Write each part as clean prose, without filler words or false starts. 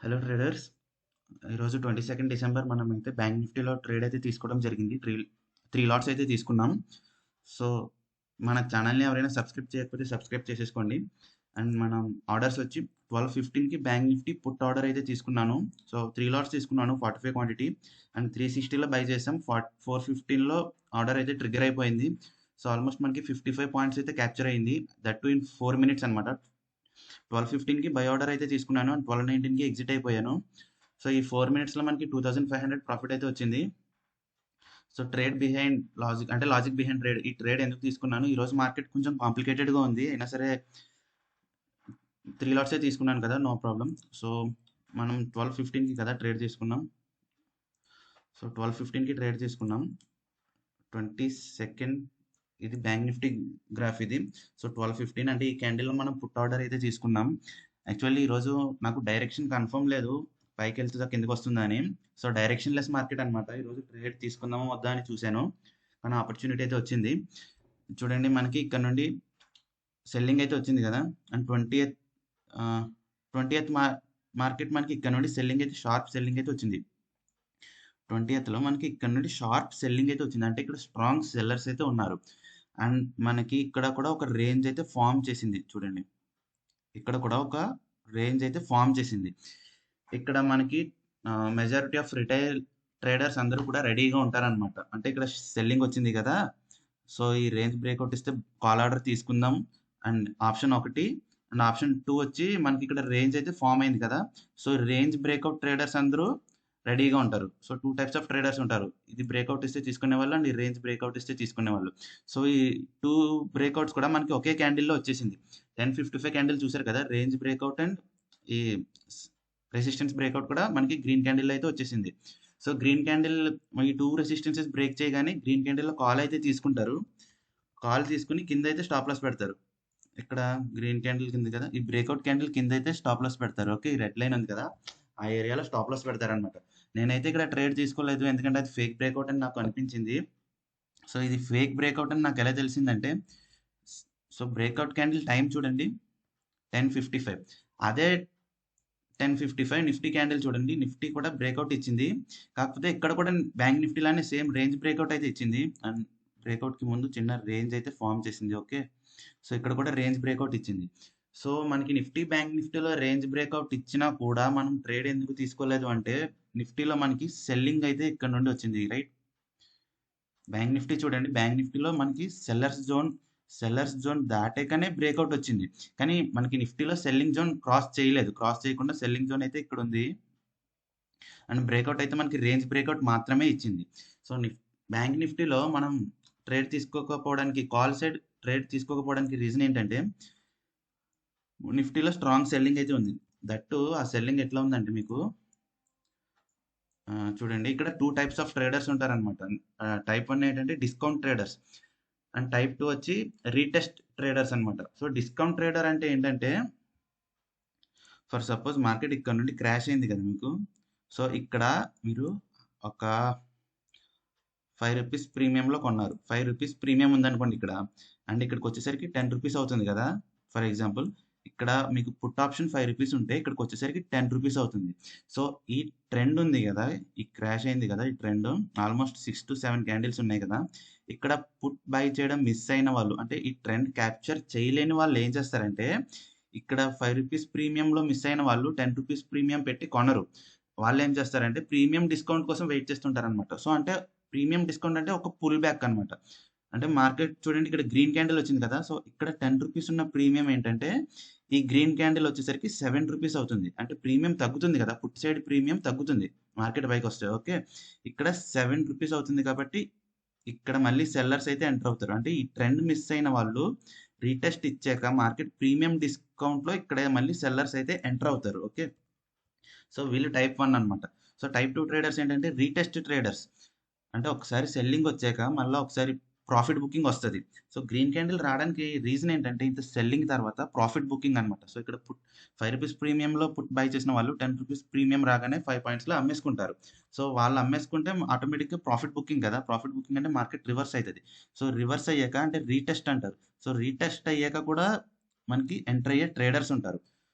Hello traders. ఈరోజు 22 December మనమైతే bank నిఫ్టీలో ట్రేడ్ అయితే తీసుకోవడం జరిగింది. త్రీ లాట్స్ అయితే తీసుకున్నాం. సో మన ఛానల్ని ఎవరైనా సబ్స్క్రైబ్ చేయకపోతే సబ్స్క్రైబ్ చేసేసుకోండి. అండ్ మనం ఆర్డర్స్ వచ్చి 12:15కి బ్యాంక్ నిఫ్టీ పుట్ ఆర్డర్ అయితే తీసుకున్నాను. సో 3 లాట్స్ తీసుకున్నాను, 45 క్వాంటిటీ. అండ్ 360లో బై చేసాం. 415లో ఆర్డర్ అయితే ట్రిగ్గర్ అయిపోయింది. సో ఆల్మోస్ట్ మనకి 55 పాయింట్స్ అయితే క్యాప్చర్ అయింది. దట్ టు ఇన్ 4 minutes అనమాట. 12:15కి బై ఆర్డర్ అయితే తీసుకున్నాను అండ్ 12:19కి ఎగ్జిట్ అయిపోయాను. సో ఈ 4 minutesలో మనకి 2500 ప్రాఫిట్ అయితే వచ్చింది. సో ట్రేడ్ బిహైండ్ లాజిక్, అంటే లాజిక్ బిహైండ్ ట్రేడ్. ఈ ట్రేడ్ ఎందుకు తీసుకున్నాను, ఈరోజు మార్కెట్ కొంచెం కాంప్లికేటెడ్గా ఉంది, అయినా సరే 3 లాట్సే తీసుకున్నాను కదా, నో ప్రాబ్లం. సో మనం 12:15కి కదా ట్రేడ్ తీసుకున్నాం. సో 12:15కి ట్రేడ్ తీసుకున్నాం. 22nd ఇది బ్యాంక్ నిఫ్టీ గ్రాఫ్ ఇది. సో 12:15 అంటే ఈ క్యాండిల్లో మనం పుట్ ఆర్డర్ అయితే తీసుకున్నాం. యాక్చువల్లీ ఈరోజు నాకు డైరెక్షన్ కన్ఫర్మ్ లేదు, పైకి వెళ్తుందా కిందకి వస్తుందా అని. సో డైరెక్షన్ లెస్ మార్కెట్ అనమాట. ఈరోజు ట్రేడ్ తీసుకుందామా వద్దా అని చూశాను, కానీ ఆపర్చునిటీ అయితే వచ్చింది. చూడండి, మనకి ఇక్కడ నుండి సెల్లింగ్ అయితే వచ్చింది కదా. అండ్ 20th మార్కెట్ మనకి ఇక్కడ నుండి సెల్లింగ్ అయితే, షార్ప్ సెల్లింగ్ అయితే వచ్చింది. 20thలో మనకి ఇక్కడ నుండి షార్ప్ సెల్లింగ్ అయితే వచ్చింది, అంటే ఇక్కడ స్ట్రాంగ్ సెల్లర్స్ అయితే ఉన్నారు. అండ్ మనకి ఇక్కడ కూడా ఒక రేంజ్ అయితే ఫామ్ చేసింది. చూడండి, ఇక్కడ కూడా ఒక రేంజ్ అయితే ఫామ్ చేసింది. ఇక్కడ మనకి మెజారిటీ ఆఫ్ రిటైల్ ట్రేడర్స్ అందరూ కూడా రెడీగా ఉంటారనమాట. అంటే ఇక్కడ సెల్లింగ్ వచ్చింది కదా, సో ఈ రేంజ్ బ్రేక్అవుట్ ఇస్తే కాల్ ఆర్డర్ తీసుకుందాం. అండ్ ఆప్షన్ 1 అండ్ ఆప్షన్ 2 వచ్చి మనకి ఇక్కడ రేంజ్ అయితే ఫామ్ అయింది కదా. సో రేంజ్ బ్రేక్అవుట్ ట్రేడర్స్ అందరూ రెడీగా ఉంటారు. సో 2 types ఆఫ్ ట్రేడర్స్ ఉంటారు, ఇది బ్రేక్అవుట్ ఇస్తే తీసుకునే వాళ్ళు అండ్ ఈ రేంజ్ బ్రేక్అవుట్ ఇస్తే తీసుకునే వాళ్ళు. సో ఈ 2 బ్రేక్అవుట్స్ కూడా మనకి ఒకే క్యాండిల్లో వచ్చేసింది. 10:55 క్యాండిల్ చూసారు కదా, రేంజ్ బ్రేక్అవుట్ అండ్ ఈ రెసిస్టెన్స్ బ్రేక్అవుట్ కూడా మనకి గ్రీన్ క్యాండిల్ అయితే వచ్చేసింది. సో గ్రీన్ క్యాండిల్ ఈ 2 రెసిస్టెన్సెస్ బ్రేక్ చేయగానే గ్రీన్ క్యాండిల్లో కాల్ అయితే తీసుకుంటారు. కాల్ తీసుకుని కింద అయితే స్టాప్ లాస్ పెడతారు. ఇక్కడ గ్రీన్ క్యాండిల్ కింద కదా, ఈ బ్రేక్అవుట్ క్యాండిల్ కింద అయితే స్టాప్ లాస్ పెడతారు. ఓకే, ఈ రెడ్ లైన్ ఉంది కదా, ఆ ఏరియాలో స్టాప్ లాస్ పెడతారనమాట. నేనైతే ఇక్కడ ట్రేడ్ తీసుకోలేదు, ఎందుకంటే అది ఫేక్ బ్రేక్అవుట్ అని నాకు అనిపించింది. సో ఇది ఫేక్ బ్రేక్అవుట్ అని నాకు ఎలా తెలిసిందంటే, సో బ్రేక్అవుట్ క్యాండిల్ టైం చూడండి 10:55. అదే 10:55 నిఫ్టీ క్యాండిల్ చూడండి, నిఫ్టీ కూడా బ్రేక్అవుట్ ఇచ్చింది. కాకపోతే ఇక్కడ కూడా బ్యాంక్ నిఫ్టీ లానే సేమ్ రేంజ్ బ్రేక్అవుట్ అయితే ఇచ్చింది. అండ్ బ్రేక్అవుట్కి ముందు చిన్న రేంజ్ అయితే ఫామ్ చేసింది. ఓకే, సో ఇక్కడ కూడా రేంజ్ బ్రేక్అవుట్ ఇచ్చింది. సో మనకి నిఫ్టీ బ్యాంక్ నిఫ్టీలో రేంజ్ బ్రేక్అవుట్ ఇచ్చినా కూడా మనం ట్రేడ్ ఎందుకు తీసుకోలేదు అంటే, నిఫ్టీలో మనకి సెల్లింగ్ అయితే ఇక్కడ నుండి వచ్చింది, రైట్. బ్యాంక్ నిఫ్టీ చూడండి, బ్యాంక్ నిఫ్టీలో మనకి సెల్లర్స్ జోన్ దాటాకనే బ్రేక్అవుట్ వచ్చింది. కానీ మనకి నిఫ్టీలో సెల్లింగ్ జోన్ క్రాస్ చేయలేదు, క్రాస్ చేయకుండా సెల్లింగ్ జోన్ అయితే ఇక్కడ ఉంది. అండ్ బ్రేక్అవుట్ అయితే మనకి రేంజ్ బ్రేక్అవుట్ మాత్రమే ఇచ్చింది. సో బ్యాంక్ నిఫ్టీలో మనం ట్రేడ్ తీసుకోకపోవడానికి, కాల్ సైడ్ ట్రేడ్ తీసుకోకపోవడానికి రీజన్ ఏంటంటే, నిఫ్టీలో స్ట్రాంగ్ సెల్లింగ్ అయితే ఉంది. దట్టు ఆ సెల్లింగ్ ఎట్లా ఉందంటే మీకు చూడండి, ఇక్కడ 2 types ఆఫ్ ట్రేడర్స్ ఉంటారనమాట. టైప్ 1 ఏంటంటే డిస్కౌంట్ ట్రేడర్స్ అండ్ టైప్ 2 వచ్చి రీటెస్ట్ ట్రేడర్స్ అనమాట. సో డిస్కౌంట్ ట్రేడర్ అంటే ఏంటంటే, ఫర్ సపోజ్ మార్కెట్ ఇక్కడ నుండి క్రాష్ అయింది కదా మీకు. సో ఇక్కడ మీరు ఒక 5 రూపీస్ ప్రీమియంలో కొన్నారు, 5 రూపీస్ ప్రీమియం ఉందనుకోండి ఇక్కడ, అండ్ ఇక్కడికి వచ్చేసరికి 10 రూపీస్ అవుతుంది కదా. ఫర్ ఎగ్జాంపుల్, ఇక్కడ మీకు పుట్ ఆప్షన్ 5 రూపీస్ ఉంటే ఇక్కడికి వచ్చేసరికి 10 రూపీస్ అవుతుంది. సో ఈ ట్రెండ్ ఉంది కదా, ఈ క్రాష్ అయింది కదా, ఈ ట్రెండ్ ఆల్మోస్ట్ 6 to 7 క్యాండిల్స్ ఉన్నాయి కదా. ఇక్కడ పుట్ బై చేయడం మిస్ అయిన వాళ్ళు, అంటే ఈ ట్రెండ్ క్యాప్చర్ చేయలేని వాళ్ళు ఏం చేస్తారంటే, ఇక్కడ 5 రూపీస్ ప్రీమియంలో మిస్ అయిన వాళ్ళు 10 రూపీస్ ప్రీమియం పెట్టి కొనరు. వాళ్ళు ఏం చేస్తారంటే ప్రీమియం డిస్కౌంట్ కోసం వెయిట్ చేస్తుంటారు అనమాట. సో అంటే ప్రీమియం డిస్కౌంట్ అంటే ఒక పుల్ బ్యాక్ అనమాట. అంటే మార్కెట్ చూడండి, ఇక్కడ గ్రీన్ క్యాండిల్ వచ్చింది కదా, సో ఇక్కడ 10 రూపీస్ ఉన్న ప్రీమియం ఏంటంటే, ఈ గ్రీన్ క్యాండిల్ వచ్చేసరికి 7 రూపీస్ అవుతుంది. అంటే ప్రీమియం తగ్గుతుంది కదా, పుట్ సైడ్ ప్రీమియం తగ్గుతుంది మార్కెట్ పైకి వస్తే. ఓకే, ఇక్కడ 7 రూపీస్ అవుతుంది కాబట్టి ఇక్కడ మళ్ళీ సెల్లర్స్ అయితే ఎంటర్ అవుతారు. అంటే ఈ ట్రెండ్ మిస్ అయిన వాళ్ళు రీటెస్ట్ ఇచ్చాక మార్కెట్ ప్రీమియం డిస్కౌంట్లో ఇక్కడ మళ్ళీ సెల్లర్స్ అయితే ఎంటర్ అవుతారు. ఓకే, సో వీళ్ళు టైప్ 1 అనమాట. సో టైప్ 2 ట్రేడర్స్ ఏంటంటే రీటెస్ట్ ట్రేడర్స్, అంటే ఒకసారి సెల్లింగ్ వచ్చాక మళ్ళీ ఒకసారి ప్రాఫిట్ బుకింగ్ వస్తుంది. సో గ్రీన్ క్యాండిల్ రావడానికి రీజన్ ఏంటంటే, ఇంత సెల్లింగ్ తర్వాత ప్రాఫిట్ బుకింగ్ అనమాట. సో ఇక్కడ 5 రూపీస్ ప్రీమియంలో పుట్ బై చేసిన వాళ్ళు 10 రూపీస్ ప్రీమియం రాగానే 5 పాయింట్స్లో అమ్మేసుకుంటారు. సో వాళ్ళు అమ్మేసుకుంటే ఆటోమేటిక్గా ప్రాఫిట్ బుకింగ్ కదా, ప్రాఫిట్ బుకింగ్ అంటే మార్కెట్ రివర్స్ అవుతుంది. సో రివర్స్ అయ్యాక అంటే రీటెస్ట్ అంటారు. సో రీటెస్ట్ అయ్యాక కూడా మనకి ఎంటర్ అయ్యే ట్రేడర్స్ ఉంటారు.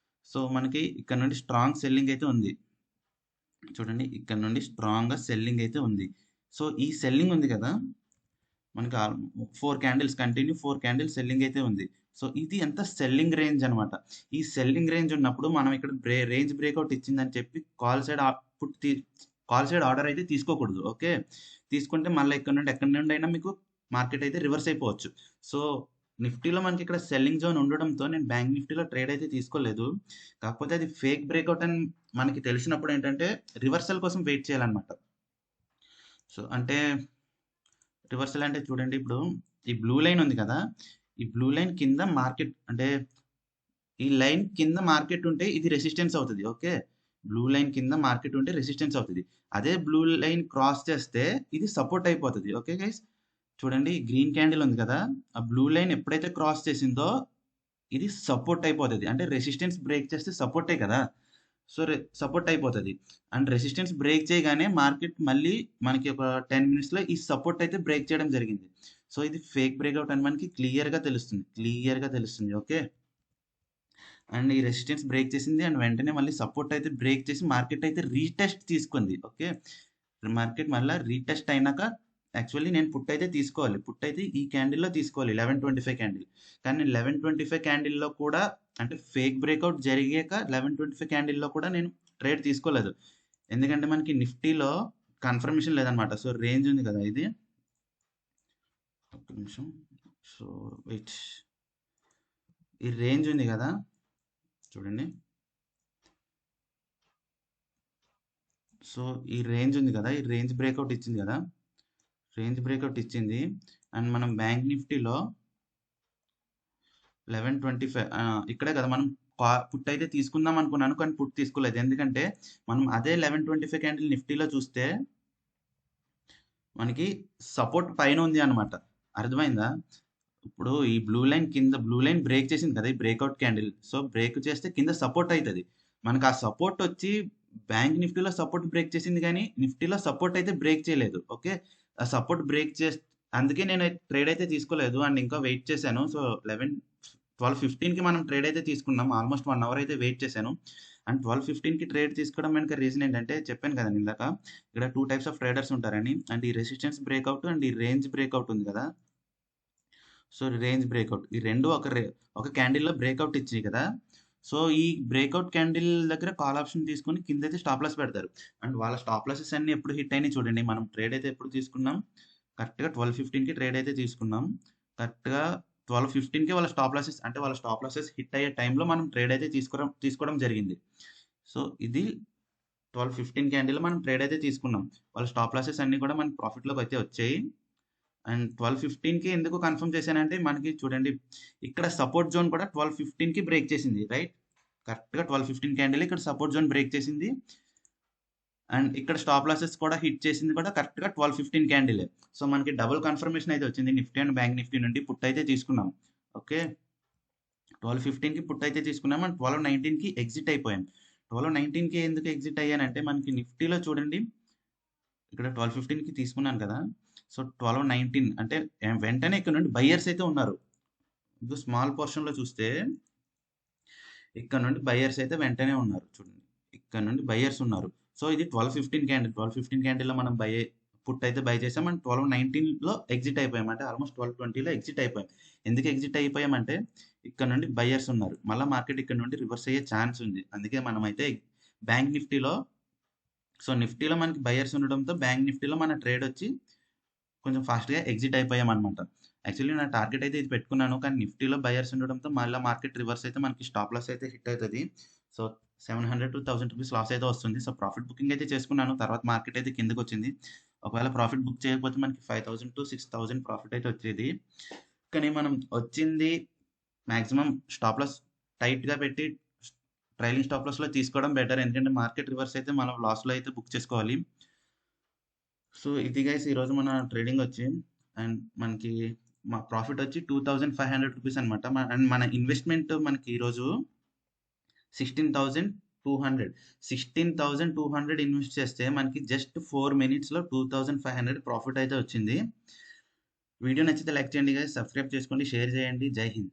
సో మనకి ఇక్కడ నుండి స్ట్రాంగ్ సెల్లింగ్ అయితే ఉంది. చూడండి ఇక్కడ నుండి స్ట్రాంగ్గా సెల్లింగ్ అయితే ఉంది. సో ఈ సెల్లింగ్ ఉంది కదా, మనకి 4 క్యాండిల్స్ కంటిన్యూ 4 క్యాండిల్స్ సెల్లింగ్ అయితే ఉంది. సో ఇది ఎంత సెల్లింగ్ రేంజ్ అనమాట. ఈ సెల్లింగ్ రేంజ్ ఉన్నప్పుడు మనం ఇక్కడ రేంజ్ బ్రేక్అవుట్ ఇచ్చిందని చెప్పి కాల్ సైడ్ ఆర్డర్ అయితే తీసుకోకూడదు. ఓకే, తీసుకుంటే మళ్ళీ ఎక్కడి నుండి అయినా మీకు మార్కెట్ అయితే రివర్స్ అయిపోవచ్చు. సో నిఫ్టీలో మనకి ఇక్కడ సెల్లింగ్ జోన్ ఉండడంతో నేను బ్యాంక్ నిఫ్టీలో ట్రేడ్ అయితే తీసుకోలేదు. కాకపోతే అది ఫేక్ బ్రేక్అవుట్ అని మనకి తెలిసినప్పుడు ఏంటంటే రివర్సల్ కోసం వెయిట్ చేయాలన్నమాట. సో అంటే రివర్సల్ అంటే చూడండి, ఇప్పుడు ఈ బ్లూ లైన్ ఉంది కదా, ఈ బ్లూ లైన్ కింద మార్కెట్ అంటే ఈ లైన్ కింద మార్కెట్ ఉంటే ఇది రెసిస్టెన్స్ అవుతుంది. ఓకే, బ్లూ లైన్ కింద మార్కెట్ ఉంటే రెసిస్టెన్స్ అవుతుంది. అదే బ్లూ లైన్ క్రాస్ చేస్తే ఇది సపోర్ట్ అయిపోతుంది. ఓకే గైస్, చూడండి గ్రీన్ క్యాండిల్ ఉంది కదా, ఆ బ్లూ లైన్ ఎప్పుడైతే క్రాస్ చేసిందో ఇది సపోర్ట్ అయిపోతుంది. అంటే రెసిస్టెన్స్ బ్రేక్ చేస్తే సపోర్టే కదా, సో సపోర్ట్ అయిపోతుంది. అండ్ రెసిస్టెన్స్ బ్రేక్ చేయగానే మార్కెట్ మళ్ళీ మనకి ఒక 10 మినిట్స్లో ఈ సపోర్ట్ అయితే బ్రేక్ చేయడం జరిగింది. సో ఇది ఫేక్ బ్రేక్అవుట్ అని మనకి క్లియర్గా తెలుస్తుంది. ఓకే, అండ్ ఈ రెసిస్టెన్స్ బ్రేక్ చేసింది అండ్ వెంటనే మళ్ళీ సపోర్ట్ అయితే బ్రేక్ చేసి మార్కెట్ అయితే రీటెస్ట్ తీసుకుంది. ఓకే, మార్కెట్ మళ్ళీ రీటెస్ట్ అయినాక యాక్చువల్లీ నేను పుట్ అయితే తీసుకోవాలి. పుట్ అయితే ఈ క్యాండిల్లో తీసుకోవాలి 1125 క్యాండిల్. కానీ 1125 క్యాండిల్లో కూడా అంటే ఫేక్ బ్రేక్అవుట్ జరిగాక 1125 క్యాండిల్లో కూడా నేను ట్రేడ్ తీసుకోలేదు. ఎందుకంటే మనకి నిఫ్టీలో కన్ఫర్మేషన్ లేదనమాట. సో రేంజ్ ఉంది కదా, ఇది ఒక్క నిమిషం. సో వెయిట్, ఈ రేంజ్ ఉంది కదా చూడండి. సో ఈ రేంజ్ ఉంది కదా, ఈ రేంజ్ బ్రేక్అవుట్ ఇచ్చింది కదా, రేంజ్ బ్రేక్అవుట్ ఇచ్చింది. అండ్ మనం బ్యాంక్ నిఫ్టీలో 1125 ఇక్కడే కదా మనం పుట్ అయితే తీసుకుందాం అనుకున్నాను, కానీ పుట్ తీసుకోలేదు. ఎందుకంటే మనం అదే 1125 క్యాండిల్ నిఫ్టీలో చూస్తే మనకి సపోర్ట్ పైన ఉంది అనమాట. అర్థమైందా? ఇప్పుడు ఈ బ్లూ లైన్ బ్రేక్ చేసింది కదా, ఈ బ్రేక్అవుట్ క్యాండిల్. సో బ్రేక్ చేస్తే కింద సపోర్ట్ అవుతుంది. మనకు ఆ సపోర్ట్ వచ్చి బ్యాంక్ నిఫ్టీలో సపోర్ట్ బ్రేక్ చేసింది, కానీ నిఫ్టీలో సపోర్ట్ అయితే బ్రేక్ చేయలేదు. ఓకే, ఆ సపోర్ట్ బ్రేక్ చేస్తే అందుకే నేను ట్రేడ్ అయితే తీసుకోలేదు అండ్ ఇంకా వెయిట్ చేశాను. సో 12:15కి మనం ట్రేడ్ అయితే తీసుకున్నాం. ఆల్మోస్ట్ 1 అవర్ అయితే వెయిట్ చేశాను. అండ్ 12:15కి ట్రేడ్ తీసుకోవడం వెనుక రీజన్ ఏంటంటే చెప్పాను కదా ఇందాక, ఇక్కడ 2 టైప్స్ ఆఫ్ ట్రేడర్స్ ఉంటారని. అండ్ ఈ రెసిస్టెన్స్ బ్రేక్అవుట్ అండ్ ఈ రేంజ్ బ్రేక్అవుట్ ఉంది కదా, సో రేంజ్ బ్రేక్అవుట్ ఈ రెండు ఒక క్యాండిల్లో బ్రేక్అవుట్ ఇచ్చాయి కదా. సో ఈ బ్రేక్అవుట్ క్యాండిల్ దగ్గర కాల్ ఆప్షన్ తీసుకొని కింద అయితే స్టాప్ లాస్ పెడతారు. అండ్ వాళ్ళ స్టాప్ లాసెస్ అన్ని ఎప్పుడు హిట్ అయినాయి చూడండి. మనం ట్రేడ్ అయితే ఎప్పుడు తీసుకున్నాం, కరెక్ట్గా 12:15కి ట్రేడ్ అయితే తీసుకున్నాం. కరెక్ట్గా 12:15కి వాళ్ళ స్టాప్ లాసెస్ హిట్ అయ్యే టైంలో మనం ట్రేడ్ అయితే తీసుకోవడం జరిగింది. సో ఇది 12:15 క్యాండిల్ మనం ట్రేడ్ అయితే తీసుకున్నాం. వాళ్ళ స్టాప్ లాసెస్ అన్ని కూడా మనకి ప్రాఫిట్లోకి అయితే వచ్చాయి. అండ్ 12:15కి ఎందుకు కన్ఫర్మ్ చేశానంటే మనకి చూడండి ఇక్కడ సపోర్ట్ జోన్ కూడా 12:15కి బ్రేక్ చేసింది. రైట్, కరెక్ట్గా 12:15 క్యాండిల్ ఇక్కడ సపోర్ట్ జోన్ బ్రేక్ చేసింది. అండ్ ఇక్కడ స్టాప్ లాసెస్ కూడా హిట్ చేసింది కూడా కరెక్ట్గా 12:15 క్యాండిల్. సో మనకి డబుల్ కన్ఫర్మేషన్ అయితే వచ్చింది నిఫ్టీ అండ్ బ్యాంక్ నిఫ్టీ నుండి. పుట్ అయితే తీసుకున్నాం. ఓకే, 12:15కి పుట్ అయితే తీసుకున్నాం అండ్ 12:19కి ఎగ్జిట్ అయిపోయాం. 12:19కి ఎందుకు ఎగ్జిట్ అయ్యానంటే మనకి నిఫ్టీలో చూడండి ఇక్కడ 12:15కి తీసుకున్నాను కదా, సో 12:19 అంటే వెంటనే ఇక్కడ నుండి బయ్యర్స్ అయితే ఉన్నారు. ఇది స్మాల్ పోర్షన్లో చూస్తే ఇక్కడ నుండి బయ్యర్స్ అయితే వెంటనే ఉన్నారు. చూడండి ఇక్కడ నుండి బయ్యర్స్ ఉన్నారు. సో ఇది 12:15 క్యాండిల్లో మనం పుట్ అయితే బై చేసాం అండ్ 12:19లో ఎగ్జిట్ అయిపోయాం. అంటే ఆల్మోస్ట్ 12:20లో ఎగ్జిట్ అయిపోయాం. ఎందుకు ఎగ్జిట్ అయిపోయామంటే ఇక్కడ నుండి బయ్యర్స్ ఉన్నారు. మళ్ళీ మార్కెట్ ఇక్కడ నుండి రివర్స్ అయ్యే ఛాన్స్ ఉంది. అందుకే మనం అయితే బ్యాంక్ నిఫ్టీలో, సో నిఫ్టీలో మనకి బయ్యర్స్ ఉండడంతో బ్యాంక్ నిఫ్టీలో మన ట్రేడ్ వచ్చి కొంచెం ఫాస్ట్గా ఎగ్జిట్ అయిపోయాం అనమాట. యాక్చువల్లీ నా టార్గెట్ అయితే ఇది పెట్టుకున్నాను, కానీ నిఫ్టీలో బయర్స్ ఉండడంతో మళ్ళీ మార్కెట్ రివర్స్ అయితే మనకి స్టాప్ లాస్ అయితే హిట్ అవుతుంది. సో 700 to 1000 రూపీస్ లాస్ అయితే వస్తుంది. సో ప్రాఫిట్ బుకింగ్ అయితే చేసుకున్నాను. తర్వాత మార్కెట్ అయితే కిందకి వచ్చింది. ఒకవేళ ప్రాఫిట్ బుక్ చేయకపోతే మనకి 5000 to 6000 ప్రాఫిట్ అయితే వచ్చేది. కానీ మనం వచ్చింది మ్యాక్సిమం స్టాప్ లాస్ టైట్గా పెట్టి ట్రైలింగ్ స్టాప్ లాస్లో తీసుకోవడం బెటర్. ఎందుకంటే మార్కెట్ రివర్స్ అయితే మనం లాస్లో అయితే బుక్ చేసుకోవాలి. సో ఇది గైస్ ఈరోజు మన ట్రేడింగ్ వచ్చి, అండ్ మనకి మా ప్రాఫిట్ వచ్చి 2500 రూపీస్ అనమాట. అండ్ మన ఇన్వెస్ట్మెంట్ మనకి ఈరోజు 16,200 ఇన్వెస్ట్ చేస్తే మనకి జస్ట్ 4 మినిట్స్లో 2500 ప్రాఫిట్ అయితే వచ్చింది. వీడియో నచ్చితే లైక్ చేయండి గైస్, సబ్స్క్రైబ్ చేసుకోండి, షేర్ చేయండి. జై హింద్.